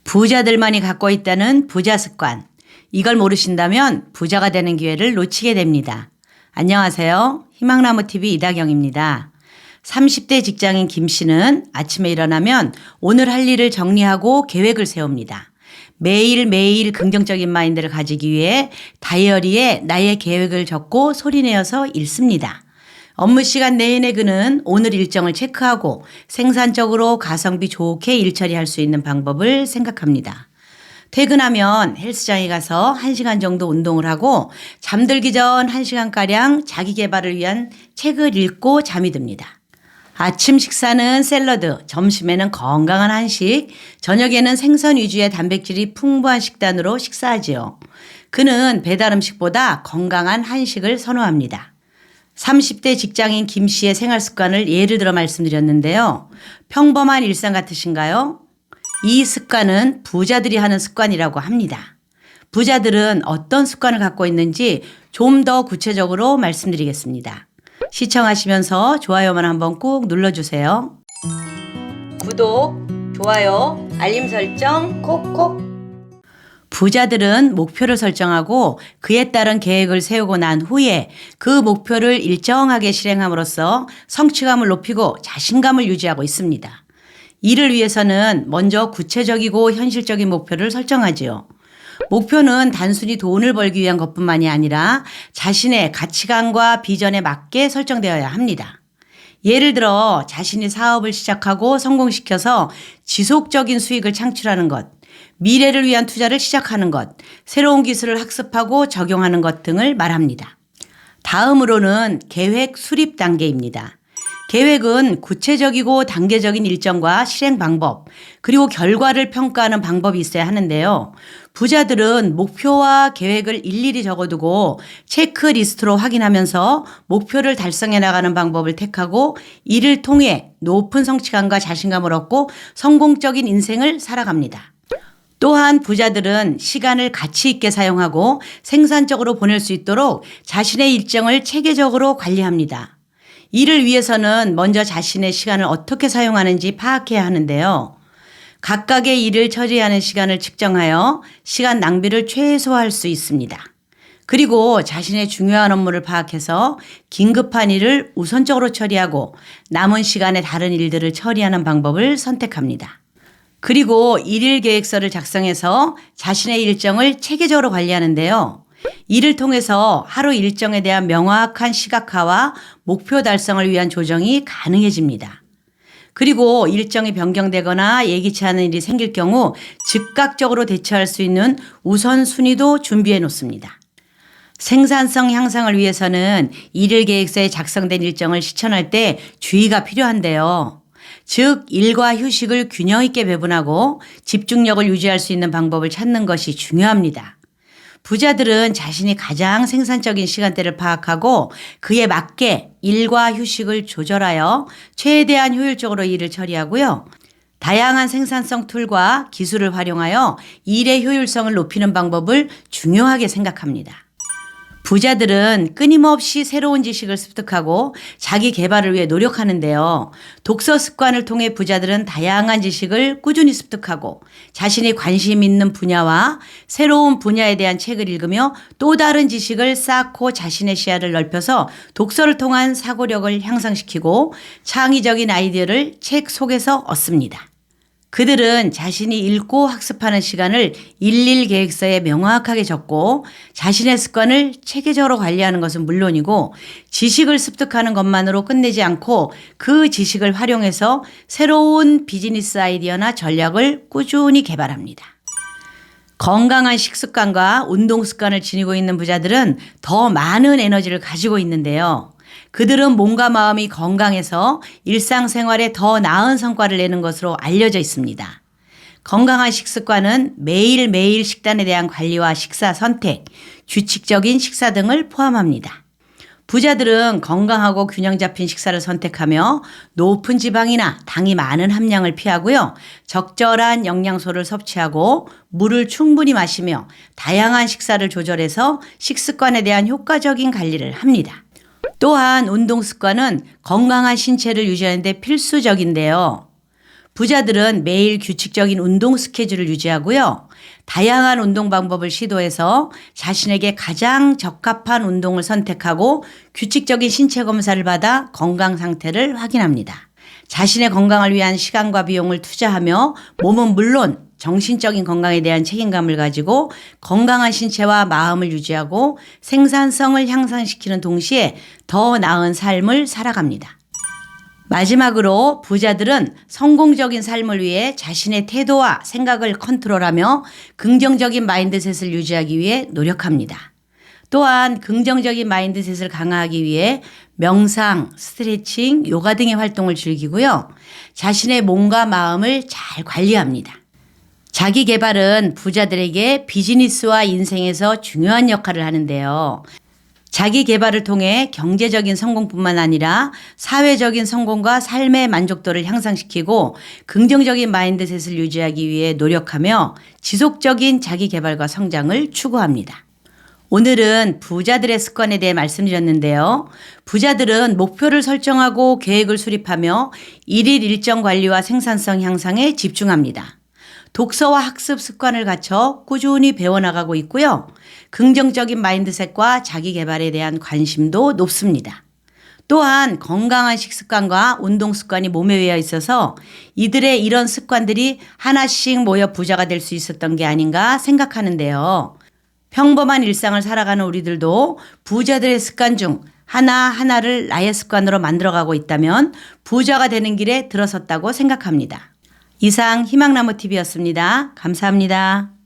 부자들만이 갖고 있다는 부자 습관. 이걸 모르신다면 부자가 되는 기회를 놓치게 됩니다. 안녕하세요. 희망나무TV 이다경입니다. 30대 직장인 김 씨는 아침에 일어나면 오늘 할 일을 정리하고 계획을 세웁니다. 매일매일 긍정적인 마인드를 가지기 위해 다이어리에 나의 계획을 적고 소리내어서 읽습니다. 업무 시간 내내 그는 오늘 일정을 체크하고 생산적으로 가성비 좋게 일 처리할 수 있는 방법을 생각합니다. 퇴근하면 헬스장에 가서 1시간 정도 운동을 하고 잠들기 전 1시간가량 자기 개발을 위한 책을 읽고 잠이 듭니다. 아침 식사는 샐러드, 점심에는 건강한 한식, 저녁에는 생선 위주의 단백질이 풍부한 식단으로 식사하지요. 그는 배달 음식보다 건강한 한식을 선호합니다. 30대 직장인 김 씨의 생활 습관을 예를 들어 말씀드렸는데요. 평범한 일상 같으신가요? 이 습관은 부자들이 하는 습관이라고 합니다. 부자들은 어떤 습관을 갖고 있는지 좀 더 구체적으로 말씀드리겠습니다. 시청하시면서 좋아요만 한번 꾹 눌러주세요. 구독, 좋아요, 알림 설정 콕콕. 부자들은 목표를 설정하고 그에 따른 계획을 세우고 난 후에 그 목표를 일정하게 실행함으로써 성취감을 높이고 자신감을 유지하고 있습니다. 이를 위해서는 먼저 구체적이고 현실적인 목표를 설정하지요. 목표는 단순히 돈을 벌기 위한 것뿐만이 아니라 자신의 가치관과 비전에 맞게 설정되어야 합니다. 예를 들어 자신이 사업을 시작하고 성공시켜서 지속적인 수익을 창출하는 것, 미래를 위한 투자를 시작하는 것, 새로운 기술을 학습하고 적용하는 것 등을 말합니다. 다음으로는 계획 수립 단계입니다. 계획은 구체적이고 단계적인 일정과 실행 방법, 그리고 결과를 평가하는 방법이 있어야 하는데요. 부자들은 목표와 계획을 일일이 적어두고 체크리스트로 확인하면서 목표를 달성해 나가는 방법을 택하고 이를 통해 높은 성취감과 자신감을 얻고 성공적인 인생을 살아갑니다. 또한 부자들은 시간을 가치 있게 사용하고 생산적으로 보낼 수 있도록 자신의 일정을 체계적으로 관리합니다. 이를 위해서는 먼저 자신의 시간을 어떻게 사용하는지 파악해야 하는데요. 각각의 일을 처리하는 시간을 측정하여 시간 낭비를 최소화할 수 있습니다. 그리고 자신의 중요한 업무를 파악해서 긴급한 일을 우선적으로 처리하고 남은 시간에 다른 일들을 처리하는 방법을 선택합니다. 그리고 일일 계획서를 작성해서 자신의 일정을 체계적으로 관리하는데요. 이를 통해서 하루 일정에 대한 명확한 시각화와 목표 달성을 위한 조정이 가능해집니다. 그리고 일정이 변경되거나 예기치 않은 일이 생길 경우 즉각적으로 대처할 수 있는 우선순위도 준비해 놓습니다. 생산성 향상을 위해서는 일일 계획서에 작성된 일정을 실천할 때 주의가 필요한데요. 즉 일과 휴식을 균형 있게 배분하고 집중력을 유지할 수 있는 방법을 찾는 것이 중요합니다. 부자들은 자신이 가장 생산적인 시간대를 파악하고 그에 맞게 일과 휴식을 조절하여 최대한 효율적으로 일을 처리하고요. 다양한 생산성 툴과 기술을 활용하여 일의 효율성을 높이는 방법을 중요하게 생각합니다. 부자들은 끊임없이 새로운 지식을 습득하고 자기 개발을 위해 노력하는데요. 독서 습관을 통해 부자들은 다양한 지식을 꾸준히 습득하고 자신이 관심 있는 분야와 새로운 분야에 대한 책을 읽으며 또 다른 지식을 쌓고 자신의 시야를 넓혀서 독서를 통한 사고력을 향상시키고 창의적인 아이디어를 책 속에서 얻습니다. 그들은 자신이 읽고 학습하는 시간을 일일 계획서에 명확하게 적고 자신의 습관을 체계적으로 관리하는 것은 물론이고 지식을 습득하는 것만으로 끝내지 않고 그 지식을 활용해서 새로운 비즈니스 아이디어나 전략을 꾸준히 개발합니다. 건강한 식습관과 운동 습관을 지니고 있는 부자들은 더 많은 에너지를 가지고 있는데요. 그들은 몸과 마음이 건강해서 일상생활에 더 나은 성과를 내는 것으로 알려져 있습니다. 건강한 식습관은 매일매일 식단에 대한 관리와 식사 선택, 규칙적인 식사 등을 포함합니다. 부자들은 건강하고 균형 잡힌 식사를 선택하며 높은 지방이나 당이 많은 함량을 피하고요. 적절한 영양소를 섭취하고 물을 충분히 마시며 다양한 식사를 조절해서 식습관에 대한 효과적인 관리를 합니다. 또한 운동 습관은 건강한 신체를 유지하는 데 필수적인데요. 부자들은 매일 규칙적인 운동 스케줄을 유지하고요. 다양한 운동 방법을 시도해서 자신에게 가장 적합한 운동을 선택하고 규칙적인 신체 검사를 받아 건강 상태를 확인합니다. 자신의 건강을 위한 시간과 비용을 투자하며 몸은 물론 정신적인 건강에 대한 책임감을 가지고 건강한 신체와 마음을 유지하고 생산성을 향상시키는 동시에 더 나은 삶을 살아갑니다. 마지막으로 부자들은 성공적인 삶을 위해 자신의 태도와 생각을 컨트롤하며 긍정적인 마인드셋을 유지하기 위해 노력합니다. 또한 긍정적인 마인드셋을 강화하기 위해 명상, 스트레칭, 요가 등의 활동을 즐기고요. 자신의 몸과 마음을 잘 관리합니다. 자기 개발은 부자들에게 비즈니스와 인생에서 중요한 역할을 하는데요. 자기 개발을 통해 경제적인 성공뿐만 아니라 사회적인 성공과 삶의 만족도를 향상시키고 긍정적인 마인드셋을 유지하기 위해 노력하며 지속적인 자기 개발과 성장을 추구합니다. 오늘은 부자들의 습관에 대해 말씀드렸는데요. 부자들은 목표를 설정하고 계획을 수립하며 일일 일정 관리와 생산성 향상에 집중합니다. 독서와 학습 습관을 갖춰 꾸준히 배워나가고 있고요. 긍정적인 마인드셋과 자기 개발에 대한 관심도 높습니다. 또한 건강한 식습관과 운동 습관이 몸에 배어 있어서 이들의 이런 습관들이 하나씩 모여 부자가 될 수 있었던 게 아닌가 생각하는데요. 평범한 일상을 살아가는 우리들도 부자들의 습관 중 하나하나를 나의 습관으로 만들어가고 있다면 부자가 되는 길에 들어섰다고 생각합니다. 이상 희망나무TV였습니다. 감사합니다.